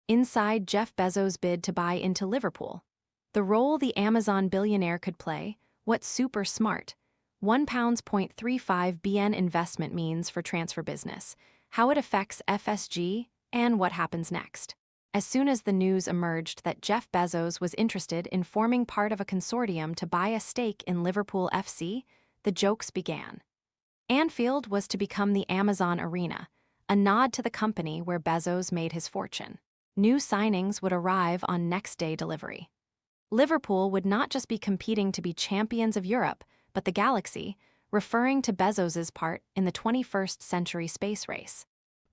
inside Jeff Bezos' bid to buy into Liverpool. The role the Amazon billionaire could play, what super smart £1.35 billion investment means for transfer business, how it affects FSG, and what happens next. As soon as the news emerged that Jeff Bezos was interested in forming part of a consortium to buy a stake in Liverpool FC, the jokes began. Anfield was to become the Amazon Arena, a nod to the company where Bezos made his fortune. New signings would arrive on next-day delivery. Liverpool would not just be competing to be champions of Europe, but the galaxy, referring to Bezos's part in the 21st century space race.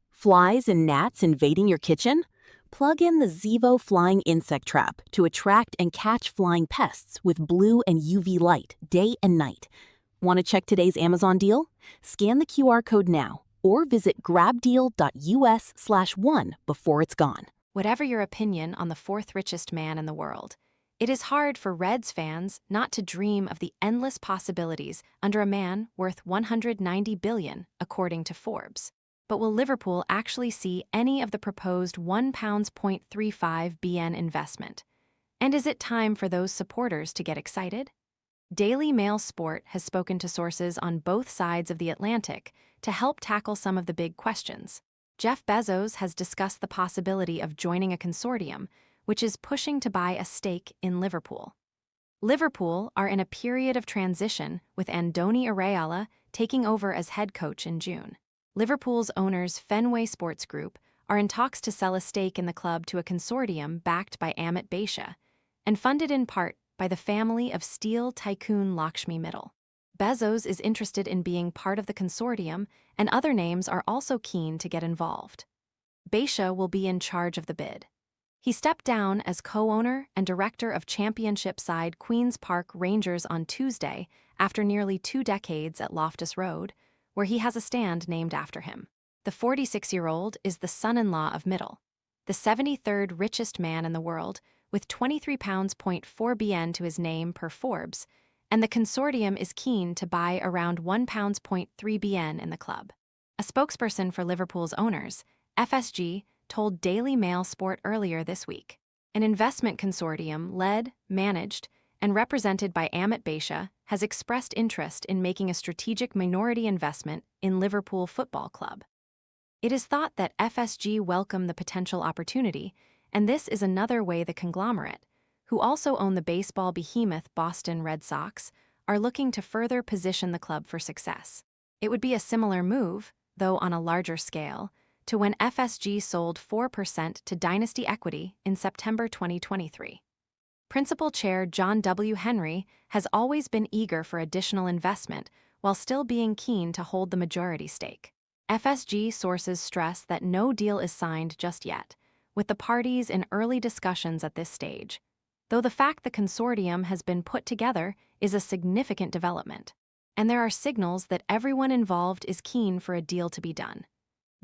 Flies and gnats invading your kitchen? Plug in the Zevo Flying Insect Trap to attract and catch flying pests with blue and UV light day and night. Want to check today's Amazon deal? Scan the QR code now or visit grabdeal.us/one before it's gone. Whatever your opinion on the fourth richest man in the world, it is hard for Reds fans not to dream of the endless possibilities under a man worth $190 billion, according to Forbes. But will Liverpool actually see any of the proposed £1.35 billion investment? And is it time for those supporters to get excited? Daily Mail Sport has spoken to sources on both sides of the Atlantic to help tackle some of the big questions. Jeff Bezos has discussed the possibility of joining a consortium, which is pushing to buy a stake in Liverpool. Liverpool are in a period of transition, with Andoni Iraola taking over as head coach in June. Liverpool's owners Fenway Sports Group are in talks to sell a stake in the club to a consortium backed by Amit Bhatia and funded in part by the family of steel tycoon Lakshmi Mittal. Bezos is interested in being part of the consortium, and other names are also keen to get involved. Bhatia will be in charge of the bid. He stepped down as co-owner and director of championship side Queen's Park Rangers on Tuesday after nearly 2 decades at Loftus Road, where he has a stand named after him. The 46-year-old is the son-in-law of Mittal, the 73rd richest man in the world, with £23.4 billion to his name per Forbes, and the consortium is keen to buy around £1.3 billion in the club. A spokesperson for Liverpool's owners, FSG, told Daily Mail Sport earlier this week. An investment consortium led, managed, and represented by Amit Bhatia has expressed interest in making a strategic minority investment in Liverpool Football Club. It is thought that FSG welcome the potential opportunity, and this is another way the conglomerate, who also own the baseball behemoth Boston Red Sox, are looking to further position the club for success. It would be a similar move, though on a larger scale, to when FSG sold 4% to Dynasty Equity in September 2023. Principal Chair John W. Henry has always been eager for additional investment while still being keen to hold the majority stake. FSG sources stress that no deal is signed just yet, with the parties in early discussions at this stage, though the fact the consortium has been put together is a significant development, and there are signals that everyone involved is keen for a deal to be done.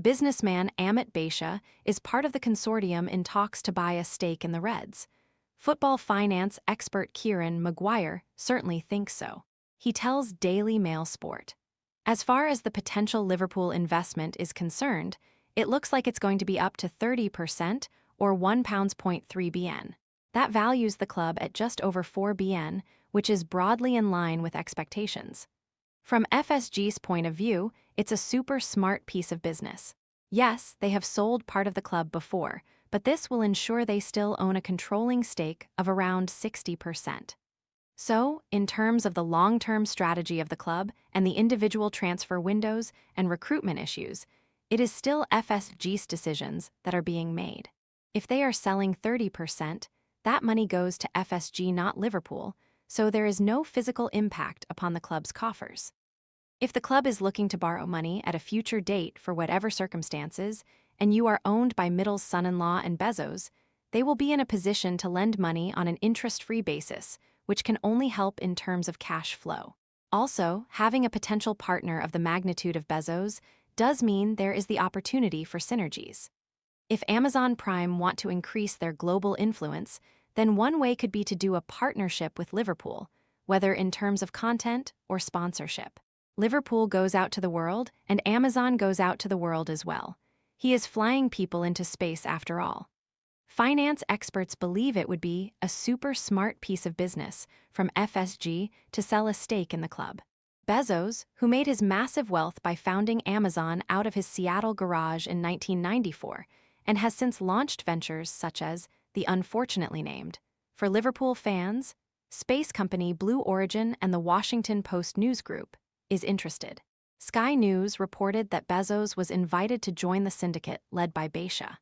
Businessman Amit Bhatia is part of the consortium in talks to buy a stake in the Reds. Football finance expert Kieran Maguire certainly thinks so. He tells Daily Mail Sport, "As far as the potential Liverpool investment is concerned, it looks like it's going to be up to 30% or £1.3 billion. That values the club at just over £4 billion, which is broadly in line with expectations. From FSG's point of view, it's a super smart piece of business. Yes, they have sold part of the club before, but this will ensure they still own a controlling stake of around 60%. So, in terms of the long-term strategy of the club and the individual transfer windows and recruitment issues, it is still FSG's decisions that are being made. If they are selling 30%, that money goes to FSG, not Liverpool, so there is no physical impact upon the club's coffers. If the club is looking to borrow money at a future date for whatever circumstances, and you are owned by Mittal's son-in-law and Bezos, they will be in a position to lend money on an interest-free basis, which can only help in terms of cash flow. Also, having a potential partner of the magnitude of Bezos does mean there is the opportunity for synergies. If Amazon Prime want to increase their global influence, then one way could be to do a partnership with Liverpool, whether in terms of content or sponsorship. Liverpool goes out to the world, and Amazon goes out to the world as well. He is flying people into space after all. Finance experts believe it would be a super smart piece of business from FSG to sell a stake in the club. Bezos, who made his massive wealth by founding Amazon out of his Seattle garage in 1994, and has since launched ventures such as the unfortunately named, for Liverpool fans, space company Blue Origin and the Washington Post News Group, is interested. Sky News reported that Bezos was invited to join the syndicate led by Beisha.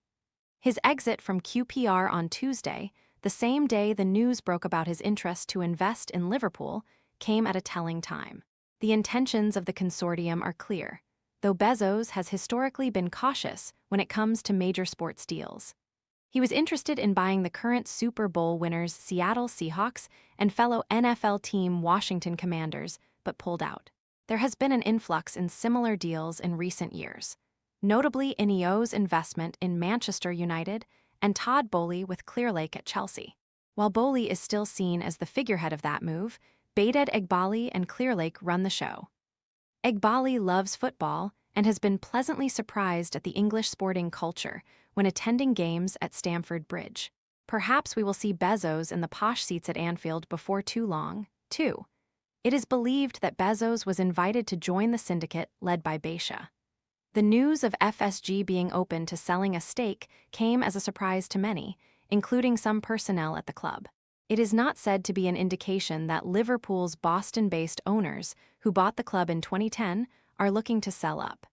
His exit from QPR on Tuesday, the same day the news broke about his interest to invest in Liverpool, came at a telling time. The intentions of the consortium are clear, though Bezos has historically been cautious when it comes to major sports deals. He was interested in buying the current Super Bowl winners Seattle Seahawks and fellow NFL team Washington Commanders, but pulled out. There has been an influx in similar deals in recent years, notably Ineos' investment in Manchester United and Todd Boehly with Clearlake at Chelsea. While Boehly is still seen as the figurehead of that move, Behdad Eghbali and Clearlake run the show. Eghbali loves football and has been pleasantly surprised at the English sporting culture when attending games at Stamford Bridge. Perhaps we will see Bezos in the posh seats at Anfield before too long, too. It is believed that Bezos was invited to join the syndicate led by Beisha. The news of FSG being open to selling a stake came as a surprise to many, including some personnel at the club. It is not said to be an indication that Liverpool's Boston-based owners, who bought the club in 2010, are looking to sell up.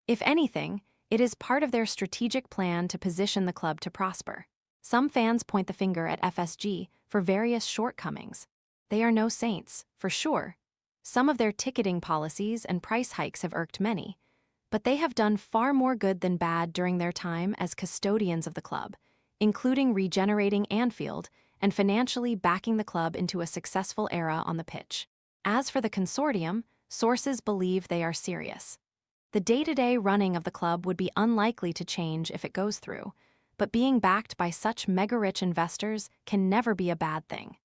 If anything, it is part of their strategic plan to position the club to prosper. Some fans point the finger at FSG for various shortcomings. They are no saints, for sure. Some of their ticketing policies and price hikes have irked many, but they have done far more good than bad during their time as custodians of the club, including regenerating Anfield and financially backing the club into a successful era on the pitch. As for the consortium, sources believe they are serious. The day-to-day running of the club would be unlikely to change if it goes through, but being backed by such mega-rich investors can never be a bad thing.